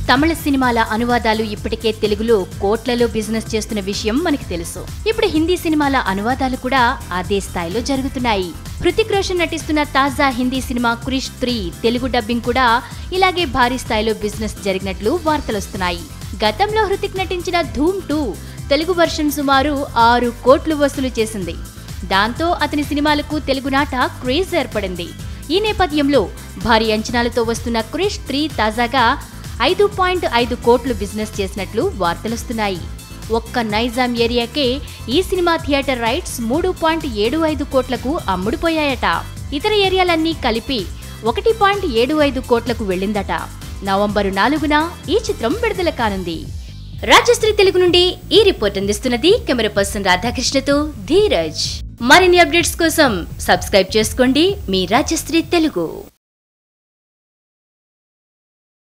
తమిళ సినిమాల అనువాదాలు ఇప్పటికే తెలుగులో కోట్లలో బిజినెస్ చేస్తున్న విషయం మనకి తెలుసు. ఇప్పుడు హిందీ సినిమాల అనువాదాలు కూడా అదే స్థాయిలో జరుగుతున్నాయి. హృతిక్ రోషన్ నటిస్తున్న తాజా హిందీ సినిమా క్రిష్ 3 తెలుగు డబ్బింగ్ కూడా ఇలాగే భారీ స్థాయిలో బిజినెస్ జరిగినట్లు వార్తలొస్తున్నాయి. గతంలో హృతిక్ నటించిన ధూమ్ 2 తెలుగు వర్షన్ సుమారు 6 కోట్లు వసూలు చేసింది. దాంతో అతని సినిమాలకు తెలుగునాట క్రేజ్ ఏర్పడింది. ఈ నేపథ్యంలో భారీ అంచనాలతో వస్తున్న క్రిష్ 3 తాజాగా 5.5 కోట్లు బిజినెస్ చేసినట్లు వార్తలొస్తున్నాయి. ఒక్క నైజాం ఏరియాకే ఈ సినిమా థియేటర్ రైట్స్ 3.75 కోట్లకు అమ్ముడుపోయాయట. ఇతర ఏరియాలన్నీ కలిపి 1.75 కోట్లకు వెళ్లిందట. నవంబరు 4న ఈ చిత్రం విడుదల కానుంది. రాజశ్రీ తెలుగు నుండి ఈ రిపోర్ట్ అందిస్తున్నది కెమెరా పర్సన్ రాధాకృష్ణతో ధీరజ్. మరిన్ని అప్డేట్స్ కోసం సబ్స్క్రైబ్ చేసుకోండి మీ రాజశ్రీ తెలుగు.